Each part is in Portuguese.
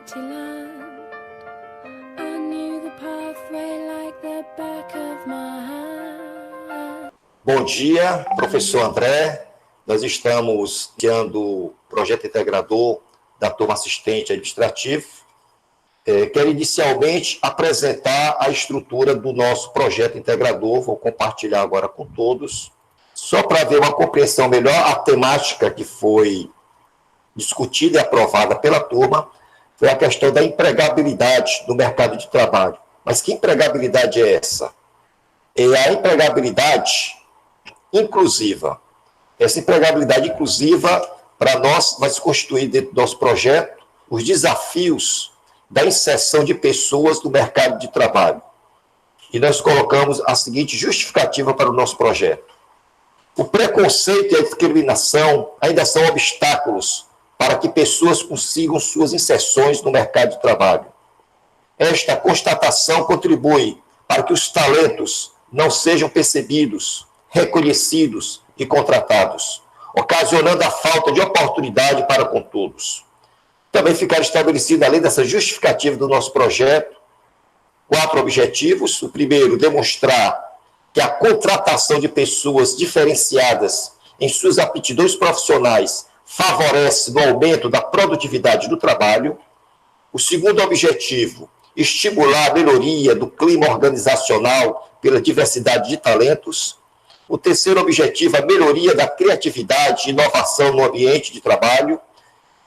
empty land. I knew the pathway like the back of my hand. Bom dia, professor André. Nós estamos iniciando o projeto integrador da turma assistente administrativo. Quero inicialmente apresentar a estrutura do nosso projeto integrador. Vou compartilhar agora com todos. Só para ver uma compreensão melhor, a temática que foi discutida e aprovada pela turma foi a questão da empregabilidade no mercado de trabalho. Mas que empregabilidade é essa? É a empregabilidade inclusiva. Essa empregabilidade inclusiva, para nós, vai se constituir dentro do nosso projeto os desafios da inserção de pessoas no mercado de trabalho. E nós colocamos a seguinte justificativa para o nosso projeto. O preconceito e a discriminação ainda são obstáculos para que pessoas consigam suas inserções no mercado de trabalho. Esta constatação contribui para que os talentos não sejam percebidos, reconhecidos e contratados, ocasionando a falta de oportunidade para com todos. Também ficaram estabelecidos, além dessa justificativa do nosso projeto, 4 objetivos. O primeiro, demonstrar que a contratação de pessoas diferenciadas em suas aptidões profissionais favorece no aumento da produtividade do trabalho. O segundo objetivo, estimular a melhoria do clima organizacional pela diversidade de talentos. O terceiro objetivo, a melhoria da criatividade e inovação no ambiente de trabalho.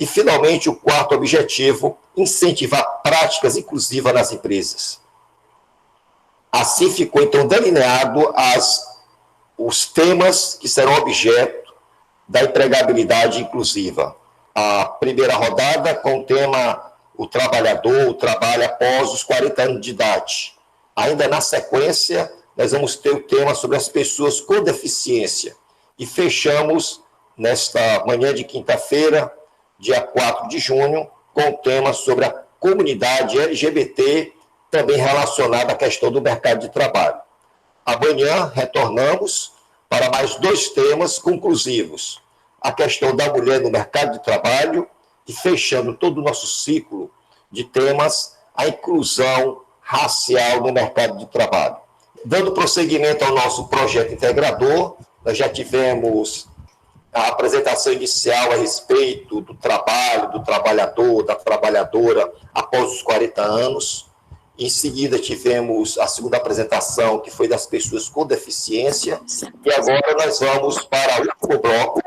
E, finalmente, o quarto objetivo, incentivar práticas inclusivas nas empresas. Assim ficou, então, delineado os temas que serão objeto da empregabilidade inclusiva. A primeira rodada com o tema o trabalhador, o trabalho após os 40 anos de idade. Ainda na sequência, nós vamos ter o tema sobre as pessoas com deficiência. E fechamos, nesta manhã de quinta-feira, dia 4 de junho, com o tema sobre a comunidade LGBT, também relacionada à questão do mercado de trabalho. Amanhã retornamos para mais 2 temas conclusivos. A questão da mulher no mercado de trabalho e, fechando todo o nosso ciclo de temas, a inclusão racial no mercado de trabalho. Dando prosseguimento ao nosso projeto integrador, nós já tivemos a apresentação inicial a respeito do trabalho, do trabalhador, da trabalhadora após os 40 anos. Em seguida, tivemos a segunda apresentação, que foi das pessoas com deficiência. E agora nós vamos para o último bloco,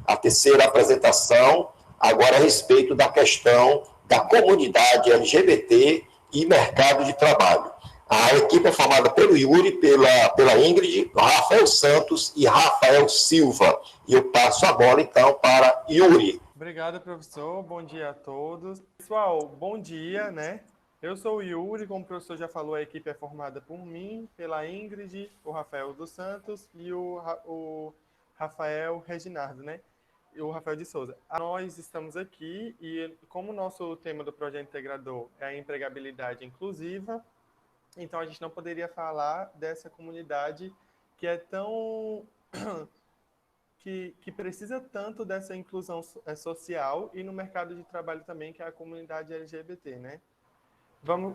a terceira apresentação, agora a respeito da questão da comunidade LGBT e mercado de trabalho. A equipe é formada pelo Yuri, pela Ingrid, Rafael Santos e Rafael Silva. E eu passo a bola, então, para Yuri. Obrigado, professor. Bom dia a todos. Pessoal, bom dia, né? Eu sou o Yuri, como o professor já falou, a equipe é formada por mim, pela Ingrid, o Rafael dos Santos e o Rafael Reginardo, né? E o Rafael de Souza. Nós estamos aqui e, como o nosso tema do projeto integrador é a empregabilidade inclusiva, então a gente não poderia falar dessa comunidade que é tão... que precisa tanto dessa inclusão social e no mercado de trabalho também, que é a comunidade LGBT, né?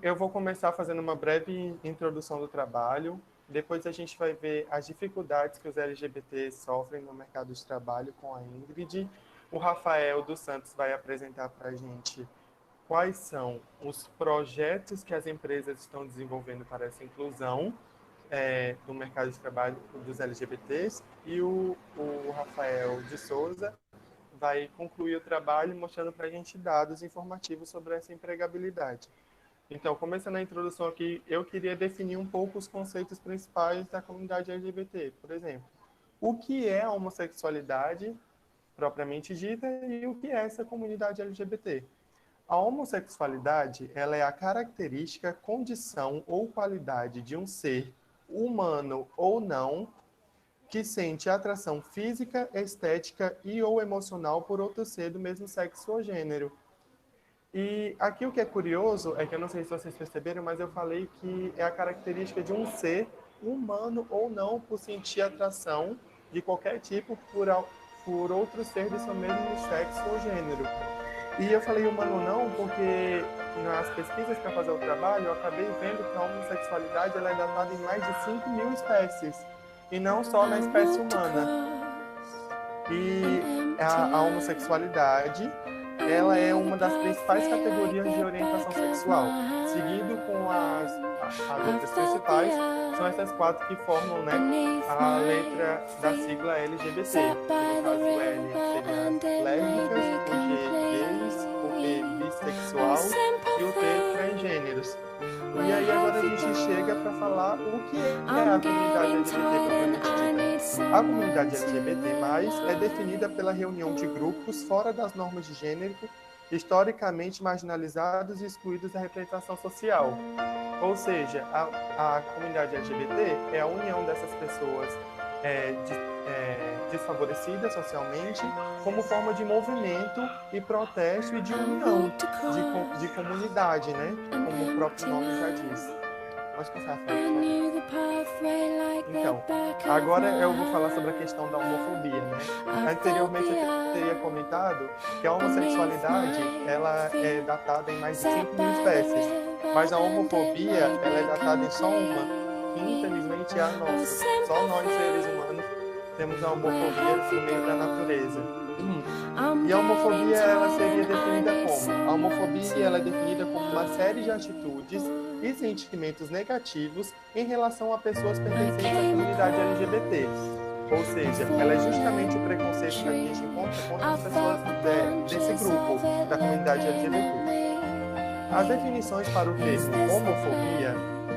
Eu vou começar fazendo uma breve introdução do trabalho, depois a gente vai ver as dificuldades que os LGBTs sofrem no mercado de trabalho com a Ingrid. O Rafael dos Santos vai apresentar para a gente quais são os projetos que as empresas estão desenvolvendo para essa inclusão no mercado de trabalho dos LGBTs, e o Rafael de Souza vai concluir o trabalho mostrando para a gente dados informativos sobre essa empregabilidade. Então, começando a introdução aqui, eu queria definir um pouco os conceitos principais da comunidade LGBT. Por exemplo, o que é a homossexualidade propriamente dita e o que é essa comunidade LGBT? A homossexualidade, ela é a característica, condição ou qualidade de um ser, humano ou não, que sente atração física, estética e ou emocional por outro ser do mesmo sexo ou gênero. E aqui o que é curioso é que, eu não sei se vocês perceberam, mas eu falei que é a característica de um ser, humano ou não, por sentir atração de qualquer tipo por outro ser de seu mesmo sexo ou gênero. E eu falei humano não, porque nas pesquisas para fazer o trabalho, eu acabei vendo que a homossexualidade ela é datada em mais de 5.000 espécies, e não só na espécie humana. E a homossexualidade, ela é uma das principais categorias de orientação sexual, seguido com as outras principais, são essas 4 que formam, né, a letra da sigla LGBT. No caso, o L seria as lésbicas, o G gays, o B bissexual e o T transgêneros. E aí agora a gente chega para falar o que é a comunidade LGBT propriamente dita. A comunidade LGBT+, é definida pela reunião de grupos fora das normas de gênero, historicamente marginalizados e excluídos da representação social. Ou seja, a comunidade LGBT é a união dessas pessoas desfavorecidas socialmente como forma de movimento e protesto e de união, de comunidade, né? Como o próprio nome já diz. Pode passar, Então, agora eu vou falar sobre a questão da homofobia, né? Anteriormente eu teria comentado que a homossexualidade ela é datada em mais de 5.000 espécies, mas a homofobia ela é datada em só uma, que infelizmente é a nossa. Só nós, seres humanos, temos a homofobia no meio da natureza. E a homofobia ela seria definida como? A homofobia ela é definida como uma série de atitudes e sentimentos negativos em relação a pessoas pertencentes à comunidade LGBT. Ou seja, ela é justamente o preconceito que a gente encontra contra as pessoas desse grupo, da comunidade LGBT. As definições para o termo homofobia,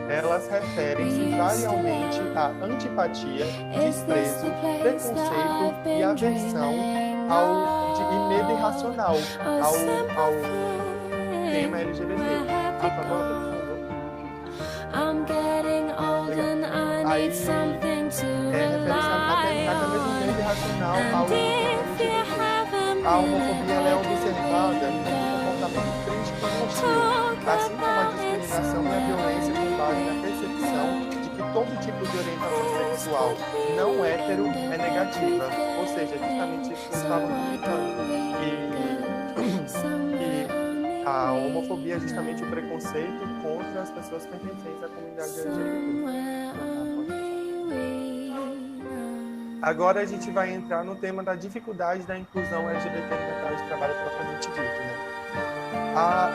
elas referem-se varialmente à antipatia, desprezo, preconceito e aversão e medo irracional ao tema LGBT. A favor, por favor. Aí, refere-se até mesmo medo irracional ao LGBT. A homofobia ela é observada como um comportamento crítico e hostil, assim como a discriminação e a violência com base na percepção de que todo tipo de orientação sexual não hétero é negativa, ou seja, justamente isso que eu estava comentando, que a homofobia é justamente o preconceito contra as pessoas pertencentes à comunidade LGBT. Agora a gente vai entrar no tema da dificuldade da inclusão LGBT no mercado de trabalho propriamente dito, né?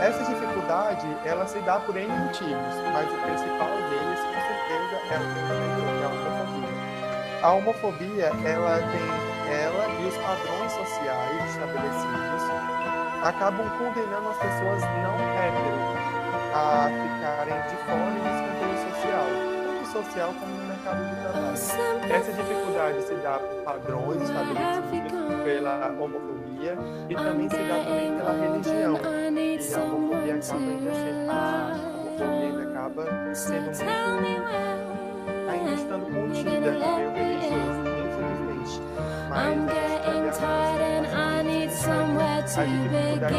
Essa dificuldade, ela se dá por N motivos, mas o principal deles, com certeza, é a homofobia. A homofobia, ela e os padrões sociais estabelecidos acabam condenando as pessoas não hétero a ficarem de fora do escanteio social, tanto social como no mercado de trabalho. Essa dificuldade se dá por padrões estabelecidos pela homofobia e também se dá também pela religião. E a homofobia acaba sendo ainda estando contida no meio religioso, infelizmente. Mas a dificuldade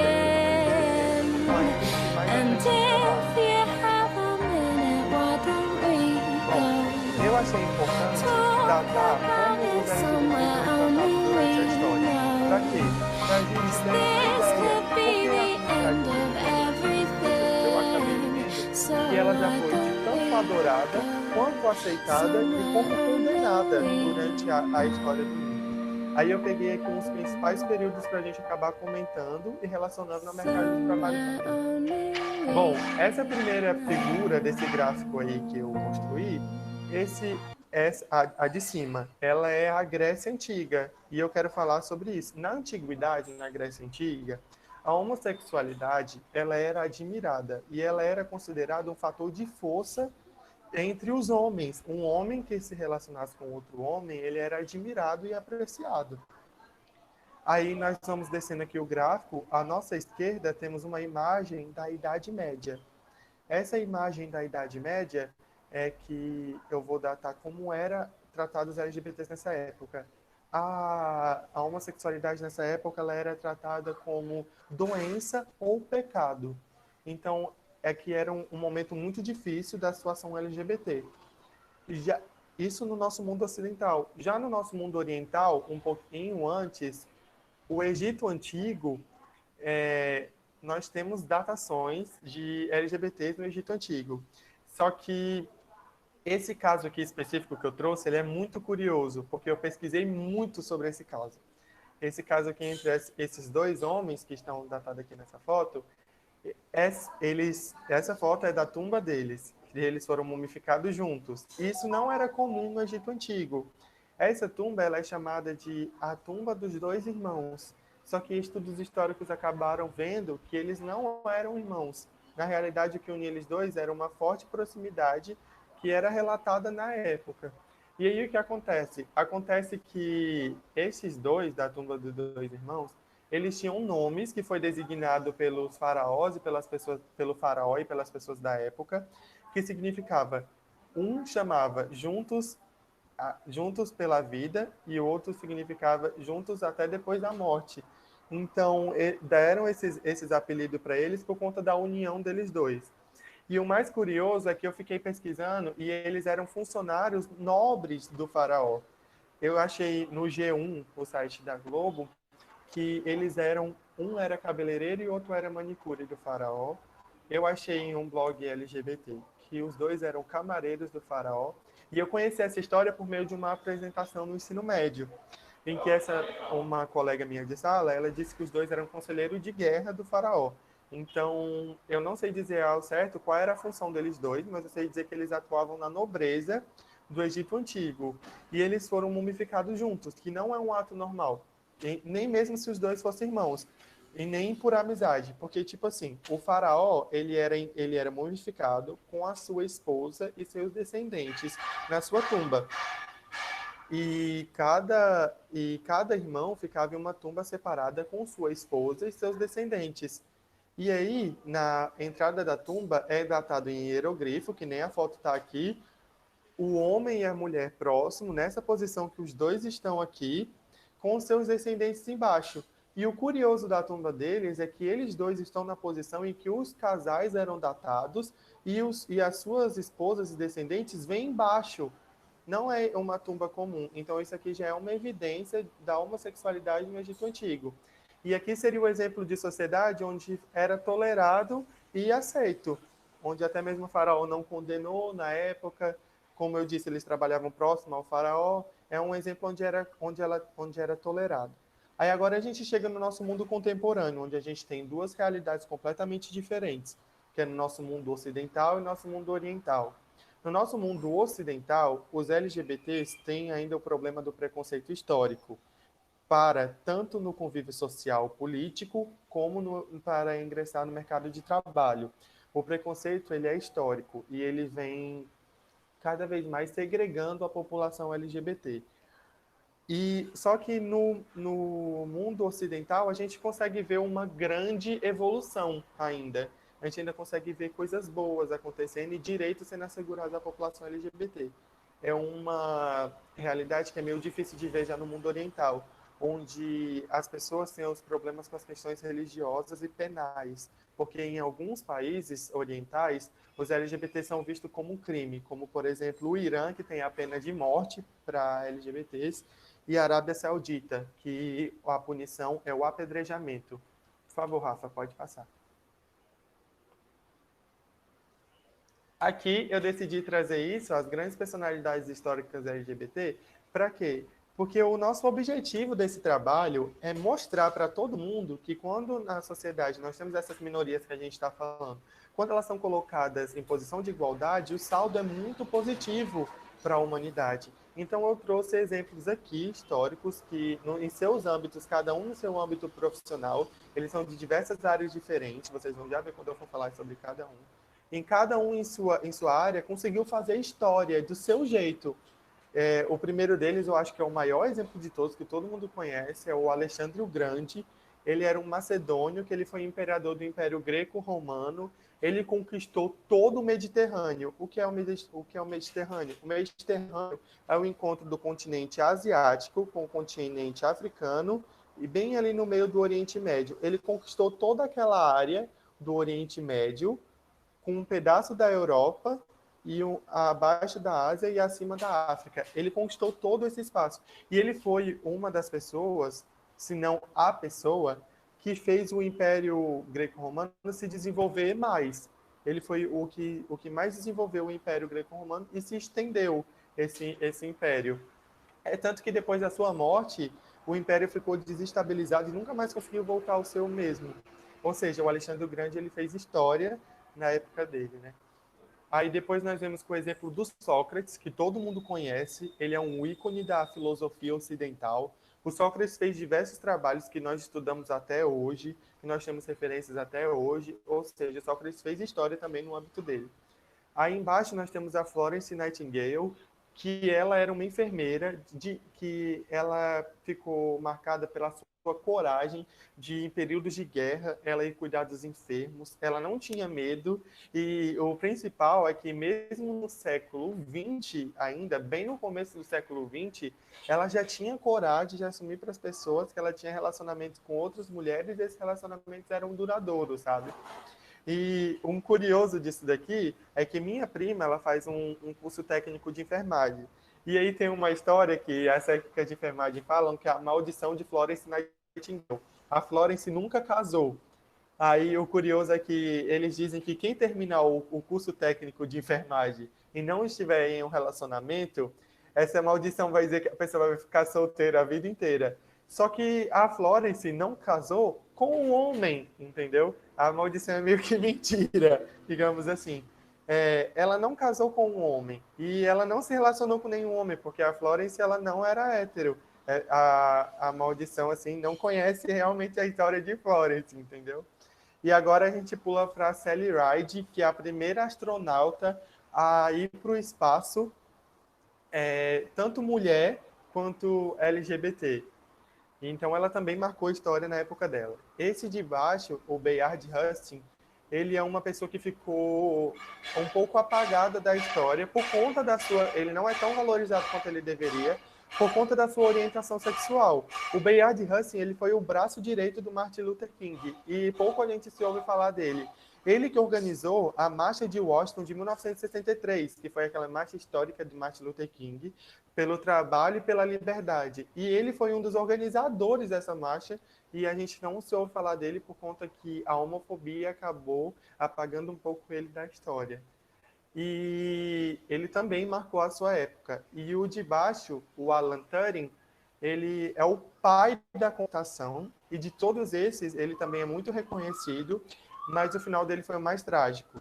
eu achei importante datar como os LGBT durante a história. Para quê? Para a gente ter uma ideia eu acabei vendo que ela já foi de tanto adorada, quanto aceitada e como condenada durante a história do mundo. Aí eu peguei aqui uns principais períodos para a gente acabar comentando e relacionando no mercado de trabalho também. Bom, essa primeira figura desse gráfico aí que eu construí, a de cima, ela é a Grécia Antiga, e eu quero falar sobre isso. Na Antiguidade, na Grécia Antiga, a homossexualidade, ela era admirada, e ela era considerada um fator de força entre os homens. Um homem que se relacionasse com outro homem, ele era admirado e apreciado. Aí nós vamos descendo aqui o gráfico, à nossa esquerda temos uma imagem da Idade Média. Essa imagem da Idade Média é que eu vou datar como era tratados os LGBTs nessa época. A homossexualidade nessa época ela era tratada como doença ou pecado. Então, é que era um momento muito difícil da situação LGBT. Isso no nosso mundo ocidental. Já no nosso mundo oriental, um pouquinho antes, o Egito Antigo, nós temos datações de LGBTs no Egito Antigo. Só que esse caso aqui específico que eu trouxe, ele é muito curioso, porque eu pesquisei muito sobre esse caso. Esse caso aqui entre esses dois homens que estão datados aqui nessa foto, essa foto é da tumba deles. Eles foram mumificados juntos. Isso não era comum no Egito Antigo. Essa tumba ela é chamada de a tumba dos dois irmãos. Só que estudos históricos acabaram vendo que eles não eram irmãos. Na realidade, o que unia eles dois era uma forte proximidade que era relatada na época. E aí o que acontece? Acontece que esses dois, da tumba dos dois irmãos, eles tinham nomes que foi designado pelos faraós e pelas pessoas, pelo faraó e pelas pessoas da época, que significava, um chamava juntos pela vida e o outro significava juntos até depois da morte. Então, deram esses apelidos para eles por conta da união deles dois. E o mais curioso é que eu fiquei pesquisando e eles eram funcionários nobres do faraó. Eu achei no G1, o site da Globo, que eles eram, um era cabeleireiro e outro era manicure do faraó. Eu achei em um blog LGBT que os dois eram camareiros do faraó. E eu conheci essa história por meio de uma apresentação no ensino médio, em que uma colega minha de sala, ela disse que os dois eram conselheiros de guerra do faraó. Então, eu não sei dizer ao certo qual era a função deles dois, mas eu sei dizer que eles atuavam na nobreza do Egito Antigo. E eles foram mumificados juntos, que não é um ato normal. Nem mesmo se os dois fossem irmãos. E nem por amizade. Porque, tipo assim, o faraó, ele era mumificado com a sua esposa e seus descendentes na sua tumba. E cada irmão ficava em uma tumba separada com sua esposa e seus descendentes. E aí, na entrada da tumba, é datado em hieroglifo, que nem a foto está aqui, o homem e a mulher próximo, nessa posição que os dois estão aqui, com seus descendentes embaixo. E o curioso da tumba deles é que eles dois estão na posição em que os casais eram datados e as suas esposas e descendentes vêm embaixo. Não é uma tumba comum. Então, isso aqui já é uma evidência da homossexualidade no Egito Antigo. E aqui seria o exemplo de sociedade onde era tolerado e aceito, onde até mesmo o faraó não condenou na época. Como eu disse, eles trabalhavam próximo ao faraó. É um exemplo onde era tolerado. Aí agora a gente chega no nosso mundo contemporâneo, onde a gente tem duas realidades completamente diferentes, que é no nosso mundo ocidental e nosso mundo oriental. No nosso mundo ocidental, os LGBTs têm ainda o problema do preconceito histórico, para tanto no convívio social político, como para ingressar no mercado de trabalho. O preconceito ele é histórico e ele vem cada vez mais segregando a população LGBT. E só que no mundo ocidental a gente consegue ver uma grande evolução ainda. A gente ainda consegue ver coisas boas acontecendo e direitos sendo assegurados à população LGBT. É uma realidade que é meio difícil de ver já no mundo oriental, onde as pessoas têm os problemas com as questões religiosas e penais, porque em alguns países orientais os LGBT são vistos como um crime, como por exemplo o Irã, que tem a pena de morte para LGBTs, e a Arábia Saudita, que a punição é o apedrejamento. Por favor, Rafa, pode passar. Aqui eu decidi trazer isso, as grandes personalidades históricas LGBT, para quê? Porque o nosso objetivo desse trabalho é mostrar para todo mundo que quando na sociedade nós temos essas minorias que a gente está falando, quando elas são colocadas em posição de igualdade, o saldo é muito positivo para a humanidade. Então eu trouxe exemplos aqui históricos que em seus âmbitos, cada um no seu âmbito profissional, eles são de diversas áreas diferentes, vocês vão já ver quando eu for falar sobre cada um. Em cada um em sua área conseguiu fazer história do seu jeito. O primeiro deles, eu acho que é o maior exemplo de todos, que todo mundo conhece, é o Alexandre o Grande. Ele era um macedônio, que ele foi imperador do Império Greco-Romano. Ele conquistou todo o Mediterrâneo. O que é o Mediterrâneo? O Mediterrâneo é o encontro do continente asiático com o continente africano e bem ali no meio do Oriente Médio. Ele conquistou toda aquela área do Oriente Médio com um pedaço da Europa e abaixo da Ásia e acima da África. Ele conquistou todo esse espaço. E ele foi uma das pessoas, se não a pessoa, que fez o Império Greco-Romano se desenvolver mais. Ele foi o que mais desenvolveu o Império Greco-Romano e se estendeu esse império. É tanto que depois da sua morte, o império ficou desestabilizado e nunca mais conseguiu voltar ao seu mesmo. Ou seja, o Alexandre o Grande ele fez história na época dele, né? Aí depois nós vemos com o exemplo do Sócrates, que todo mundo conhece, ele é um ícone da filosofia ocidental. O Sócrates fez diversos trabalhos que nós estudamos até hoje, que nós temos referências até hoje, ou seja, Sócrates fez história também no âmbito dele. Aí embaixo nós temos a Florence Nightingale, que ela era uma enfermeira, que ela ficou marcada pela sua coragem de, em períodos de guerra, ela ir cuidar dos enfermos, ela não tinha medo, e o principal é que mesmo no século XX, ainda bem no começo do século XX, ela já tinha coragem de assumir para as pessoas que ela tinha relacionamentos com outras mulheres e esses relacionamentos eram duradouros, sabe? E um curioso disso daqui é que minha prima ela faz um curso técnico de enfermagem. E aí tem uma história que as técnicas de enfermagem falam que é a maldição de Florence Nightingale. A Florence nunca casou. Aí o curioso é que eles dizem que quem terminar o curso técnico de enfermagem e não estiver em um relacionamento, essa maldição vai dizer que a pessoa vai ficar solteira a vida inteira. Só que a Florence não casou com um homem, entendeu? A maldição é meio que mentira, digamos assim. Ela não casou com um homem e ela não se relacionou com nenhum homem, porque a Florence ela não era hétero. A maldição assim não conhece realmente a história de Florence, entendeu? E agora a gente pula para a Sally Ride, que é a primeira astronauta a ir para o espaço, tanto mulher quanto LGBT. Então ela também marcou história na época dela. Esse de baixo, o Bayard Rustin, ele é uma pessoa que ficou um pouco apagada da história por conta da sua... Ele não é tão valorizado quanto ele deveria, por conta da sua orientação sexual. O Bayard Rustin, ele foi o braço direito do Martin Luther King, e pouco a gente se ouve falar dele. Ele que organizou a Marcha de Washington de 1963, que foi aquela marcha histórica de Martin Luther King, pelo trabalho e pela liberdade. E ele foi um dos organizadores dessa marcha, e a gente não se ouve falar dele por conta que a homofobia acabou apagando um pouco ele da história. E ele também marcou a sua época. E o de baixo, o Alan Turing, ele é o pai da computação, e de todos esses, ele também é muito reconhecido, mas o final dele foi o mais trágico,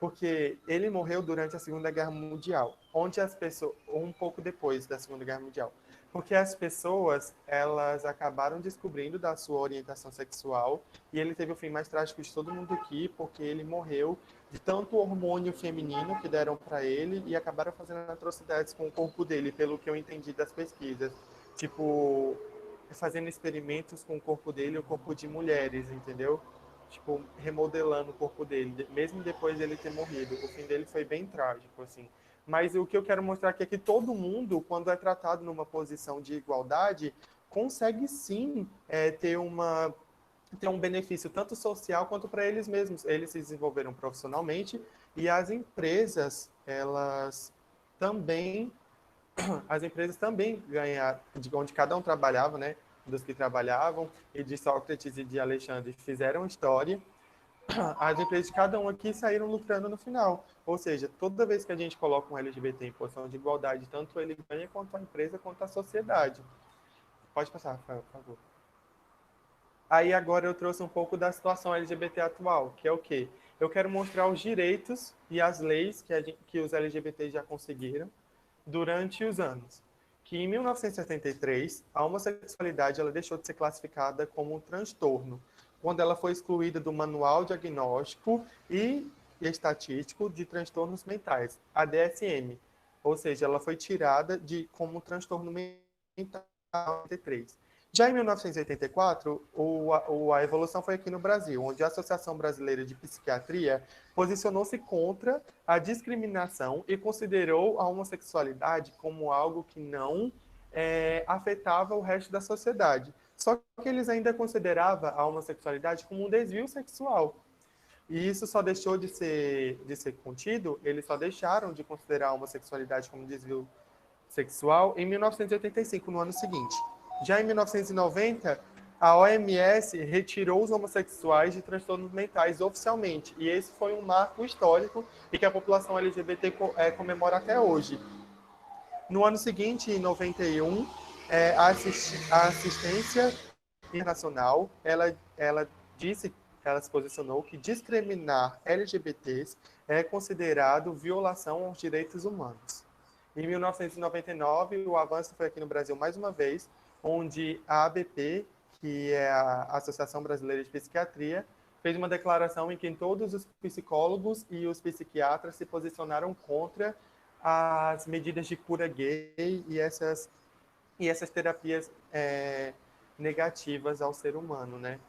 porque ele morreu durante a Segunda Guerra Mundial, onde as pessoas, um pouco depois da Segunda Guerra Mundial, porque as pessoas, elas acabaram descobrindo da sua orientação sexual, e ele teve o fim mais trágico de todo mundo aqui, porque ele morreu de tanto hormônio feminino que deram para ele e acabaram fazendo atrocidades com o corpo dele, pelo que eu entendi das pesquisas. Tipo, fazendo experimentos com o corpo dele, o corpo de mulheres, entendeu? Tipo, remodelando o corpo dele, mesmo depois dele ter morrido. O fim dele foi bem trágico, assim. Mas o que eu quero mostrar aqui é que todo mundo, quando é tratado numa posição de igualdade, consegue sim ter um benefício tanto social quanto para eles mesmos. Eles se desenvolveram profissionalmente e as empresas também ganharam, de onde cada um trabalhava, né? Dos que trabalhavam, e de Sócrates e de Alexandre fizeram história. As empresas de cada um aqui saíram lucrando no final. Ou seja, toda vez que a gente coloca um LGBT em posição de igualdade, tanto ele ganha quanto a empresa, quanto a sociedade. Pode passar, Rafael, por favor. Aí agora eu trouxe um pouco da situação LGBT atual, que é o quê? Eu quero mostrar os direitos e as leis que os LGBT já conseguiram durante os anos. Que em 1973, a homossexualidade ela deixou de ser classificada como um transtorno, quando ela foi excluída do Manual Diagnóstico e Estatístico de Transtornos Mentais, a DSM. Ou seja, ela foi tirada como um transtorno mental em 1983. Já em 1984, a evolução foi aqui no Brasil, onde a Associação Brasileira de Psiquiatria posicionou-se contra a discriminação e considerou a homossexualidade como algo que não afetava o resto da sociedade. Só que eles ainda consideravam a homossexualidade como um desvio sexual. E isso só deixou de ser contido, eles só deixaram de considerar a homossexualidade como desvio sexual em 1985, no ano seguinte. Já em 1990, a OMS retirou os homossexuais de transtornos mentais oficialmente, e esse foi um marco histórico e que a população LGBT comemora até hoje. No ano seguinte, em 91, a assistência internacional, ela disse, ela se posicionou que discriminar LGBTs é considerado violação aos direitos humanos. Em 1999, o avanço foi aqui no Brasil mais uma vez, onde a ABP, que é a Associação Brasileira de Psiquiatria, fez uma declaração em que todos os psicólogos e os psiquiatras se posicionaram contra as medidas de cura gay e essas terapias negativas ao ser humano, né?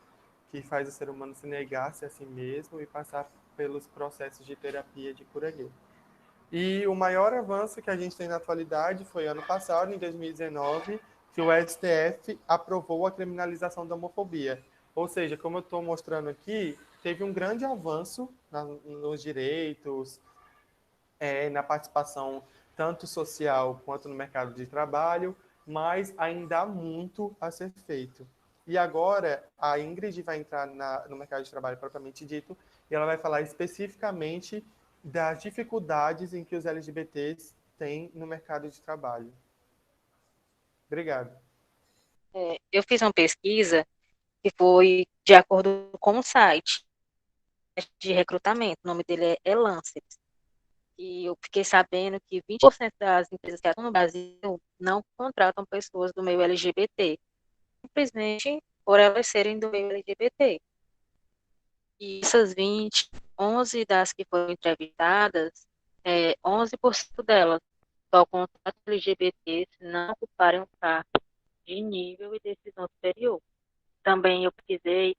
Que faz o ser humano se negar-se a si mesmo e passar pelos processos de terapia de cura gay. E o maior avanço que a gente tem na atualidade foi ano passado, em 2019, que o STF aprovou a criminalização da homofobia. Ou seja, como eu estou mostrando aqui, teve um grande avanço nos direitos, na participação tanto social quanto no mercado de trabalho, mas ainda há muito a ser feito. E agora a Ingrid vai entrar no mercado de trabalho propriamente dito, e ela vai falar especificamente das dificuldades em que os LGBTs têm no mercado de trabalho. Obrigado. Eu fiz uma pesquisa que foi de acordo com um site de recrutamento, o nome dele é Lancet. E eu fiquei sabendo que 20% das empresas que atuam no Brasil não contratam pessoas do meio LGBT, simplesmente por elas serem do meio LGBT. E essas 20, 11 das que foram entrevistadas, 11% delas só contratam LGBT se não ocuparem um cargo de nível e decisão superior. Também eu pesquisei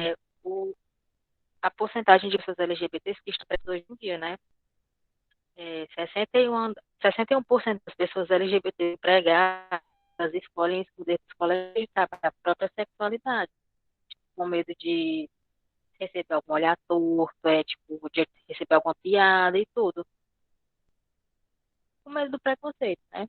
a porcentagem de pessoas LGBTs que estão presas hoje em dia, né? 61% das pessoas LGBT empregadas escolhem escolher a própria sexualidade, com medo de receber algum olhar torto, de receber alguma piada e tudo. Com medo do preconceito, né?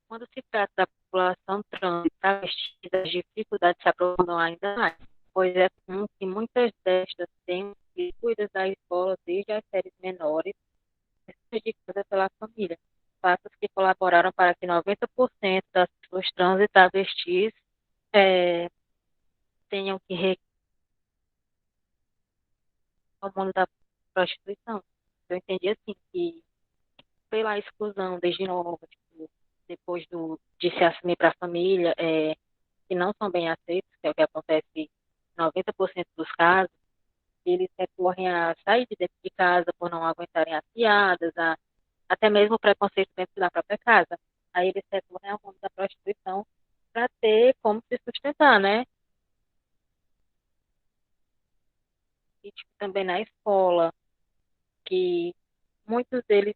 Quando se trata da população trans e travestida, as dificuldades se aprofundam ainda mais, pois é comum que muitas destas tenham cuidas da escola desde as séries menores, dedicadas pela família. Fatos que colaboraram para que 90% das pessoas trans e travestis tenham que recorrer ao mundo da prostituição. Eu entendi assim que pela exclusão desde nova, depois de se assumir para a família, que não são bem aceitos, que é o que acontece em 90% dos casos, eles recorrem a sair de dentro de casa por não aguentarem as piadas, até mesmo o preconceito dentro da própria casa. Aí eles recorrem ao mundo da prostituição para ter como se sustentar, né? E também na escola, que muitos deles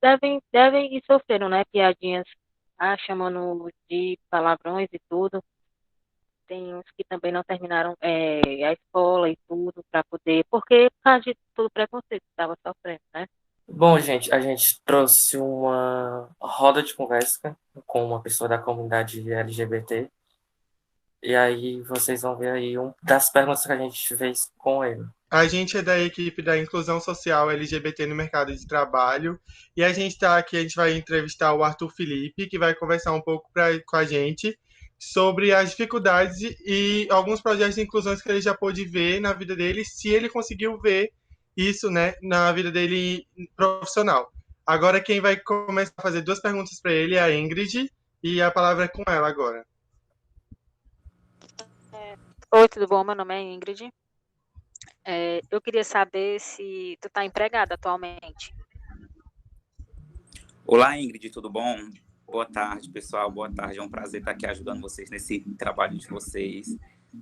devem e sofreram, né? Piadinhas, chamando de palavrões e tudo. Tem uns que também não terminaram a escola e tudo para poder, porque por causa de todo o preconceito que estava sofrendo, né? Bom, gente, a gente trouxe uma roda de conversa com uma pessoa da comunidade LGBT. E aí vocês vão ver aí uma das perguntas que a gente fez com ele. A gente é da equipe da Inclusão Social LGBT no mercado de trabalho e a gente está aqui, a gente vai entrevistar o Arthur Felipe, que vai conversar um pouco com a gente sobre as dificuldades e alguns projetos de inclusões que ele já pôde ver na vida dele, se ele conseguiu ver isso, né, na vida dele profissional. Agora quem vai começar a fazer duas perguntas para ele é a Ingrid e a palavra é com ela agora. Oi, tudo bom? Meu nome é Ingrid. Eu queria saber se tu está empregada atualmente. Olá, Ingrid, tudo bom? Boa tarde, pessoal. Boa tarde. É um prazer estar aqui ajudando vocês nesse trabalho de vocês,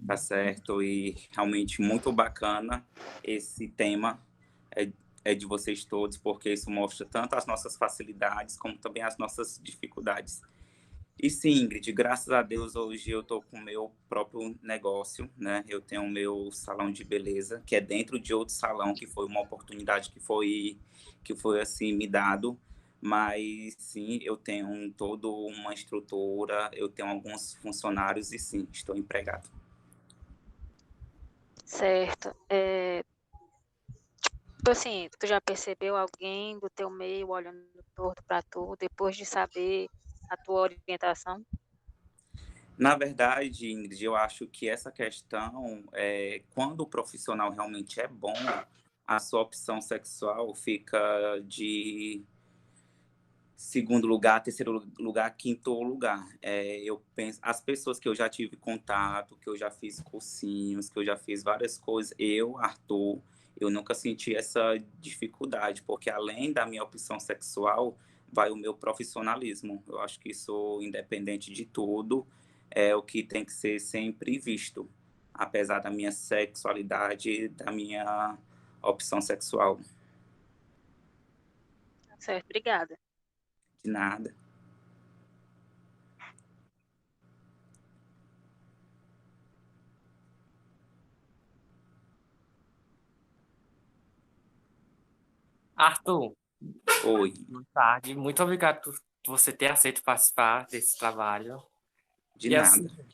tá certo? E realmente muito bacana esse tema de vocês todos, porque isso mostra tanto as nossas facilidades como também as nossas dificuldades. E sim, Ingrid, graças a Deus, hoje eu estou com o meu próprio negócio, né? Eu tenho o meu salão de beleza, que é dentro de outro salão, que foi uma oportunidade que foi assim, me dado, mas sim, eu tenho toda uma estrutura, eu tenho alguns funcionários e sim, estou empregado. Certo. Tipo assim, tu já percebeu alguém do teu meio olhando torto para tu depois de saber a tua orientação? Na verdade, Ingrid, eu acho que essa questão, quando o profissional realmente é bom, a sua opção sexual fica de segundo lugar, terceiro lugar, quinto lugar. Eu penso, as pessoas que eu já tive contato, que eu já fiz cursinhos, que eu já fiz várias coisas, Arthur, eu nunca senti essa dificuldade, porque além da minha opção sexual, vai o meu profissionalismo. Eu acho que isso, independente de tudo, é o que tem que ser sempre visto, apesar da minha sexualidade, da minha opção sexual. Certo, obrigada. De nada. Arthur, Oi, boa tarde. Muito obrigado por você ter aceito participar desse trabalho. de E assim, nada.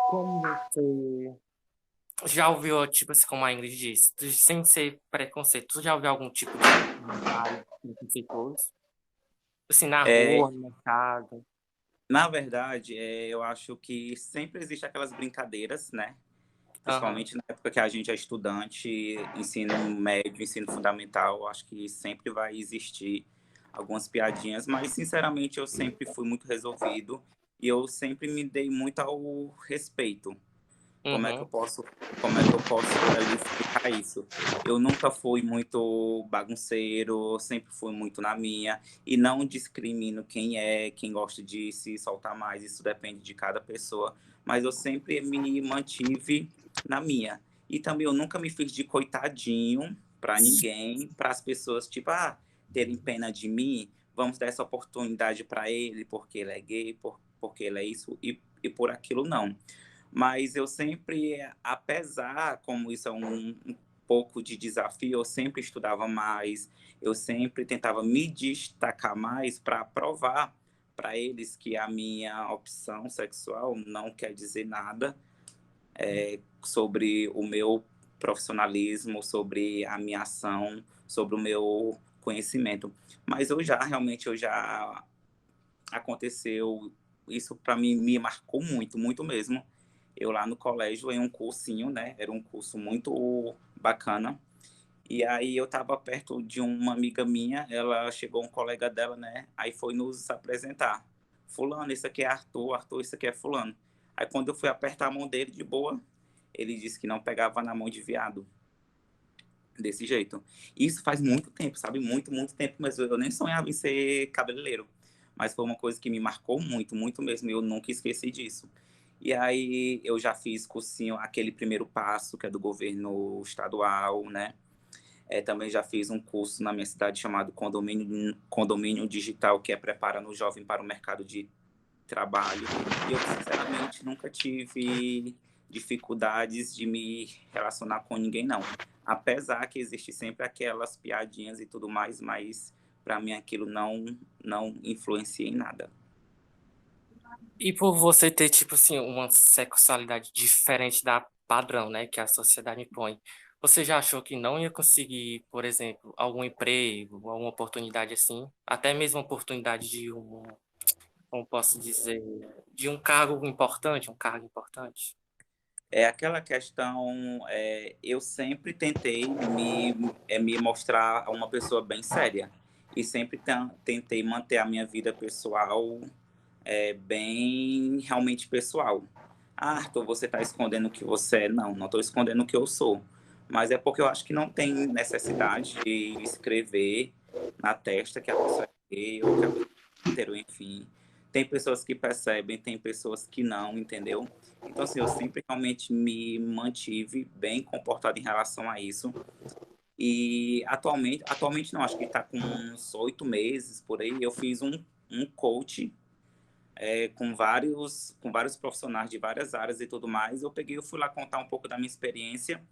como você já ouviu, tipo assim, como a Ingrid disse, sem ser preconceito, tu já ouviu algum tipo de comentário preconceituoso? Assim, na É, rua, no mercado? Na verdade, eu acho que sempre existe aquelas brincadeiras, né? Aham. Principalmente na época que a gente é estudante, ensino médio, ensino fundamental, acho que sempre vai existir algumas piadinhas, mas sinceramente eu sempre fui muito resolvido e eu sempre me dei muito ao respeito. Uhum. Como é que eu posso lhe explicar isso? Eu nunca fui muito bagunceiro, sempre fui muito na minha e não discrimino quem gosta de se soltar mais, isso depende de cada pessoa, mas eu sempre me mantive na minha. E também eu nunca me fiz de coitadinho para ninguém, para as pessoas tipo, terem pena de mim, vamos dar essa oportunidade para ele porque ele é gay, porque ele é isso e por aquilo não. Mas eu sempre, apesar, como isso é um pouco de desafio, eu sempre estudava mais, eu sempre tentava me destacar mais para provar para eles que a minha opção sexual não quer dizer nada sobre o meu profissionalismo, sobre a minha ação, sobre o meu conhecimento. Mas realmente, eu já aconteceu, isso para mim me marcou muito, muito mesmo. Eu lá no colégio, em um cursinho, né? Era um curso muito bacana. E aí eu estava perto de uma amiga minha, ela chegou um colega dela, né? Aí foi nos apresentar. Fulano, isso aqui é Arthur, Arthur, isso aqui é fulano. Aí quando eu fui apertar a mão dele de boa, ele disse que não pegava na mão de viado. Desse jeito. Isso faz muito tempo, sabe? Muito, muito tempo, mas eu nem sonhava em ser cabeleireiro. Mas foi uma coisa que me marcou muito, muito mesmo. Eu nunca esqueci disso. E aí eu já fiz cursinho, aquele primeiro passo, que é do governo estadual, né? Também já fiz um curso na minha cidade chamado Condomínio Digital, que é preparando o jovem para o mercado de trabalho. E eu, sinceramente, nunca tive dificuldades de me relacionar com ninguém, não. Apesar que existe sempre aquelas piadinhas e tudo mais, mas para mim aquilo não influencia em nada. E por você ter, tipo assim, uma sexualidade diferente da padrão, né, que a sociedade impõe, você já achou que não ia conseguir, por exemplo, algum emprego, alguma oportunidade assim, até mesmo uma oportunidade de como posso dizer, de um cargo importante? É aquela questão, eu sempre tentei me mostrar uma pessoa bem séria e sempre tentei manter a minha vida pessoal bem realmente pessoal. Arthur, você está escondendo o que você é? Não estou escondendo o que eu sou. Mas é porque eu acho que não tem necessidade de escrever na testa que a pessoa é gay ou que a pessoa é hétero, enfim. Tem pessoas que percebem, tem pessoas que não, entendeu? Então, assim, eu sempre realmente me mantive bem comportado em relação a isso. E atualmente não, acho que está com uns 8 meses por aí, eu fiz um coach com vários profissionais de várias áreas e tudo mais. Eu fui lá contar um pouco da minha experiência.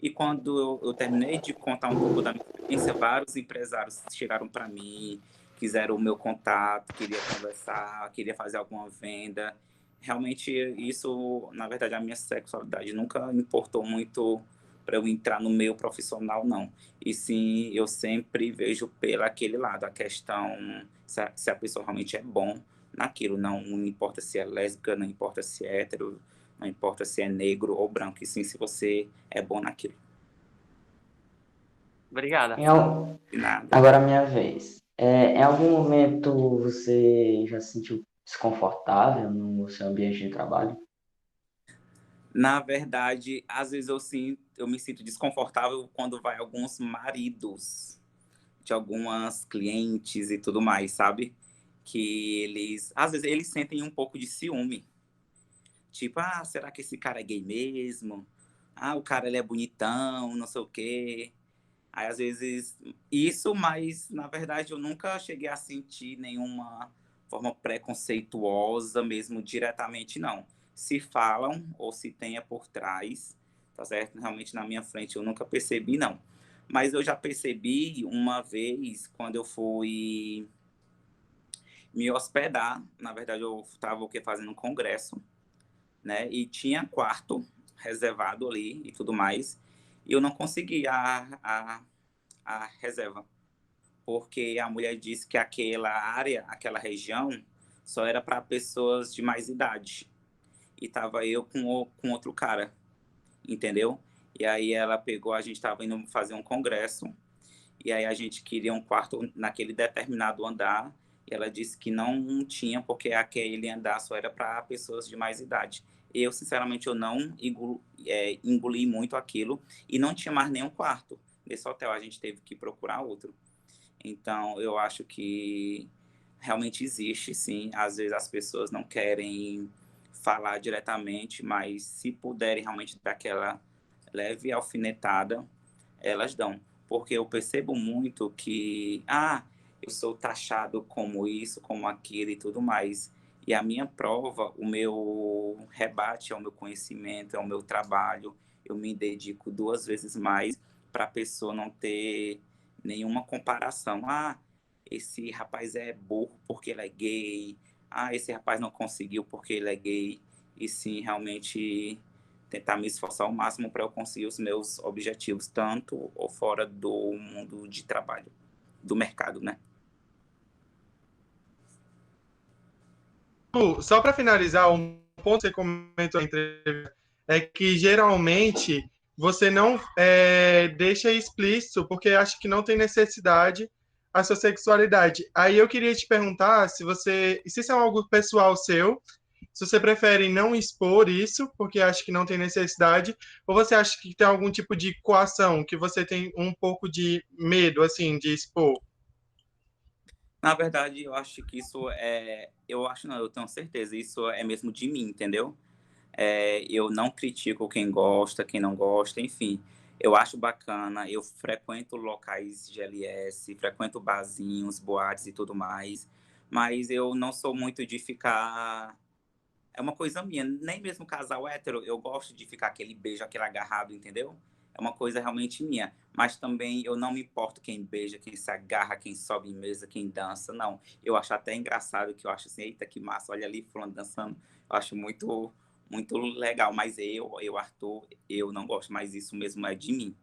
E quando eu terminei de contar um pouco da minha experiência, vários empresários chegaram para mim, quiseram o meu contato, queria conversar, queria fazer alguma venda. Realmente, isso, na verdade, a minha sexualidade nunca importou muito para eu entrar no meio profissional, não. E sim, eu sempre vejo pelo aquele lado, a questão se a pessoa realmente é bom naquilo. Não importa se é lésbica, não importa se é hétero, não importa se é negro ou branco, e sim se você é bom naquilo. Obrigada. E nada. Agora a minha vez. Em algum momento você já se sentiu desconfortável no seu ambiente de trabalho? Na verdade, às vezes eu me sinto desconfortável quando vai alguns maridos de algumas clientes e tudo mais, sabe? Que às vezes eles sentem um pouco de ciúme. Tipo, será que esse cara é gay mesmo? O cara ele é bonitão, não sei o quê. Aí às vezes isso, mas na verdade eu nunca cheguei a sentir nenhuma forma preconceituosa mesmo diretamente, não. Se falam ou se tenha por trás, tá certo? Realmente na minha frente eu nunca percebi, não. Mas eu já percebi uma vez quando eu fui me hospedar. Na verdade eu estava fazendo um congresso, né? E tinha quarto reservado ali e tudo mais. E eu não consegui a reserva, porque a mulher disse que aquela área, aquela região, só era para pessoas de mais idade. E tava eu com outro cara, entendeu? E aí ela pegou, a gente estava indo fazer um congresso, e aí a gente queria um quarto naquele determinado andar, e ela disse que não tinha, porque aquele andar só era para pessoas de mais idade. Eu, sinceramente, eu não engoli muito aquilo, e não tinha mais nenhum quarto. Nesse hotel a gente teve que procurar outro. Então, eu acho que realmente existe, sim. Às vezes as pessoas não querem falar diretamente, mas se puderem realmente dar aquela leve alfinetada, elas dão. Porque eu percebo muito que, eu sou taxado como isso, como aquilo e tudo mais. E a minha prova, o meu rebate ao meu conhecimento, ao meu trabalho, eu me dedico 2 vezes mais para a pessoa não ter nenhuma comparação. Esse rapaz é burro porque ele é gay. Esse rapaz não conseguiu porque ele é gay. E sim, realmente tentar me esforçar ao máximo para eu conseguir os meus objetivos, tanto ou fora do mundo de trabalho, do mercado, né? Só para finalizar, um ponto que você comentou na entrevista é que geralmente você não deixa explícito porque acha que não tem necessidade a sua sexualidade. Aí eu queria te perguntar se isso é algo pessoal seu, se você prefere não expor isso porque acha que não tem necessidade, ou você acha que tem algum tipo de coação, que você tem um pouco de medo, assim, de expor? Na verdade, eu acho que eu tenho certeza, isso é mesmo de mim, entendeu? Eu não critico quem gosta, quem não gosta, enfim. Eu acho bacana, eu frequento locais de LS, frequento barzinhos, boates e tudo mais, mas eu não sou muito de ficar. É uma coisa minha, nem mesmo casal hétero, eu gosto de ficar aquele beijo, aquele agarrado, entendeu? É uma coisa realmente minha. Mas também eu não me importo quem beija, quem se agarra, quem sobe em mesa, quem dança, não. Eu acho até engraçado, que eu acho assim, eita, que massa, olha ali fulano dançando. Eu acho muito, muito legal, mas Arthur, eu não gosto, mas isso mesmo é de mim.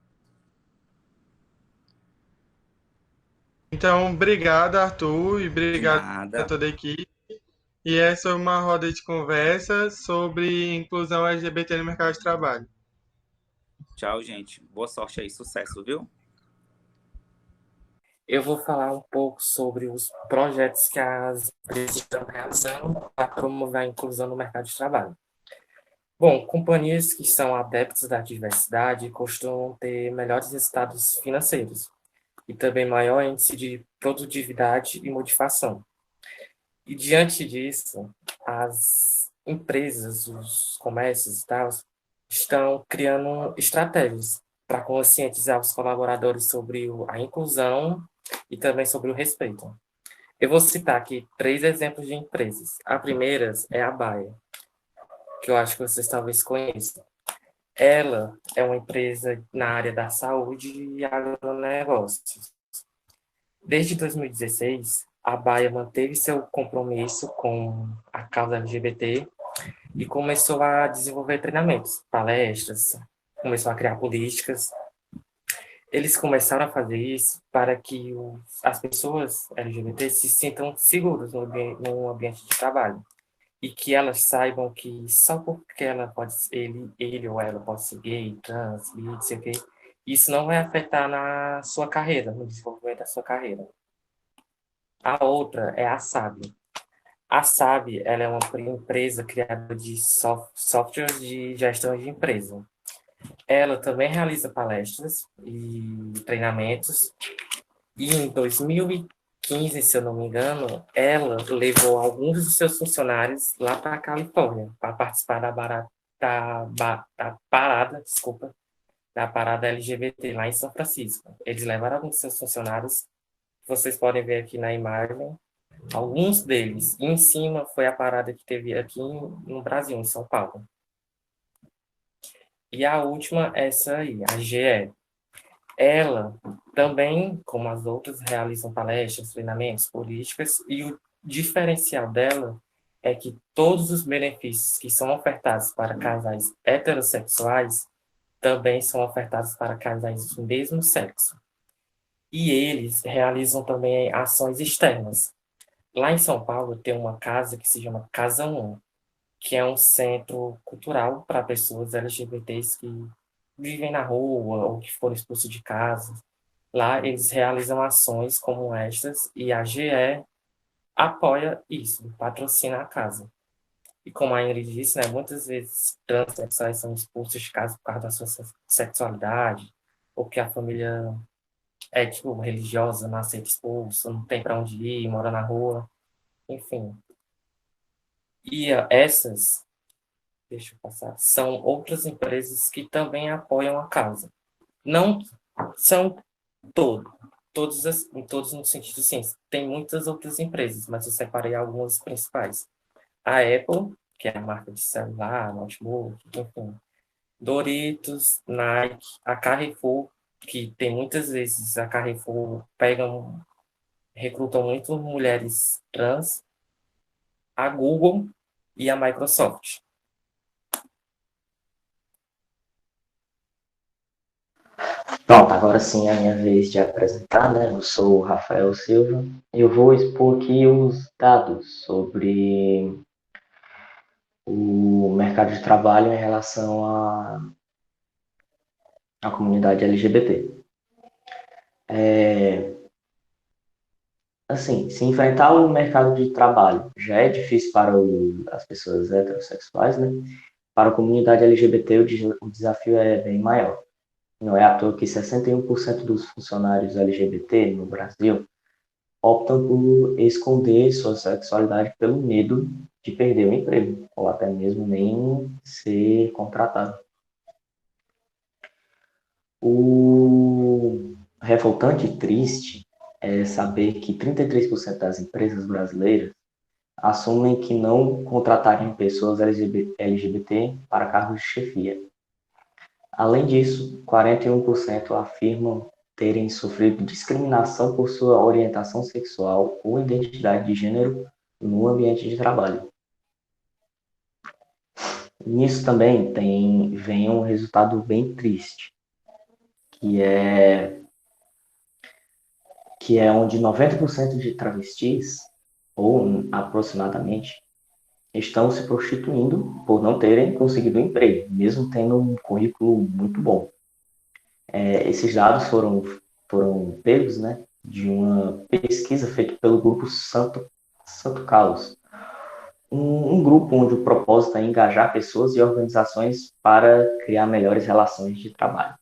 Então, obrigado, Arthur, e De obrigado a nada. toda a equipe. E essa é uma roda de conversa sobre inclusão LGBT no mercado de trabalho. Tchau, gente. Boa sorte aí, sucesso, viu? Eu vou falar um pouco sobre os projetos que as empresas estão realizando para promover a inclusão no mercado de trabalho. Bom, companhias que são adeptas da diversidade costumam ter melhores resultados financeiros e também maior índice de produtividade e motivação. E diante disso, as empresas, os comércios e tal, estão criando estratégias para conscientizar os colaboradores sobre a inclusão e também sobre o respeito. Eu vou citar aqui 3 exemplos de empresas. A primeira é a Baia, que eu acho que vocês talvez conheçam. Ela é uma empresa na área da saúde e agronegócios. Desde 2016, a Baia manteve seu compromisso com a causa LGBT e começou a desenvolver treinamentos, palestras, começou a criar políticas. Eles começaram a fazer isso para que as pessoas LGBT se sintam seguras no ambiente de trabalho e que elas saibam que só porque ele ou ela pode ser gay, trans, bi, não sei o quê, isso não vai afetar na sua carreira, no desenvolvimento da sua carreira. A outra é a SAB. A SAB, ela é uma empresa criada de softwares de gestão de empresa. Ela também realiza palestras e treinamentos. E em 2015, se eu não me engano, ela levou alguns dos seus funcionários lá para a Califórnia para participar da parada LGBT lá em São Francisco. Eles levaram alguns dos seus funcionários, vocês podem ver aqui na imagem, alguns deles. E em cima foi a parada que teve aqui no Brasil, em São Paulo. E a última, essa aí, a GE. Ela também, como as outras, realizam palestras, treinamentos, políticas, e o diferencial dela é que todos os benefícios que são ofertados para casais heterossexuais também são ofertados para casais do mesmo sexo. E eles realizam também ações externas. Lá em São Paulo tem uma casa que se chama Casa 1, que é um centro cultural para pessoas LGBTs que vivem na rua ou que foram expulsos de casa. Lá eles realizam ações como estas e a GE apoia isso, patrocina a casa. E como a Ingrid disse, né, muitas vezes transexuais são expulsos de casa por causa da sua sexualidade, ou que a família é tipo religiosa, não aceita expulso, não tem para onde ir, mora na rua, enfim. E essas, deixa eu passar, são outras empresas que também apoiam a causa. Não são todos no sentido sim, tem muitas outras empresas, mas eu separei algumas principais. A Apple, que é a marca de celular, notebook, enfim. Doritos, Nike, a Carrefour, que tem muitas vezes a Carrefour recrutam muito mulheres trans, a Google e a Microsoft. Pronto, agora sim é a minha vez de apresentar, né? Eu sou o Rafael Silva e eu vou expor aqui os dados sobre o mercado de trabalho em relação à comunidade LGBT. Assim, se enfrentar o mercado de trabalho já é difícil para as pessoas heterossexuais, né? Para a comunidade LGBT o desafio é bem maior. Não é à toa que 61% dos funcionários LGBT no Brasil optam por esconder sua sexualidade pelo medo de perder o emprego, ou até mesmo nem ser contratado. O revoltante e triste é saber que 33% das empresas brasileiras assumem que não contratarem pessoas LGBT para cargos de chefia. Além disso, 41% afirmam terem sofrido discriminação por sua orientação sexual ou identidade de gênero no ambiente de trabalho. Nisso também vem um resultado bem triste, que é onde 90% de travestis, ou aproximadamente, estão se prostituindo por não terem conseguido um emprego, mesmo tendo um currículo muito bom. Esses dados foram pegos, né, de uma pesquisa feita pelo grupo Santo Carlos, um grupo onde o propósito é engajar pessoas e organizações para criar melhores relações de trabalho.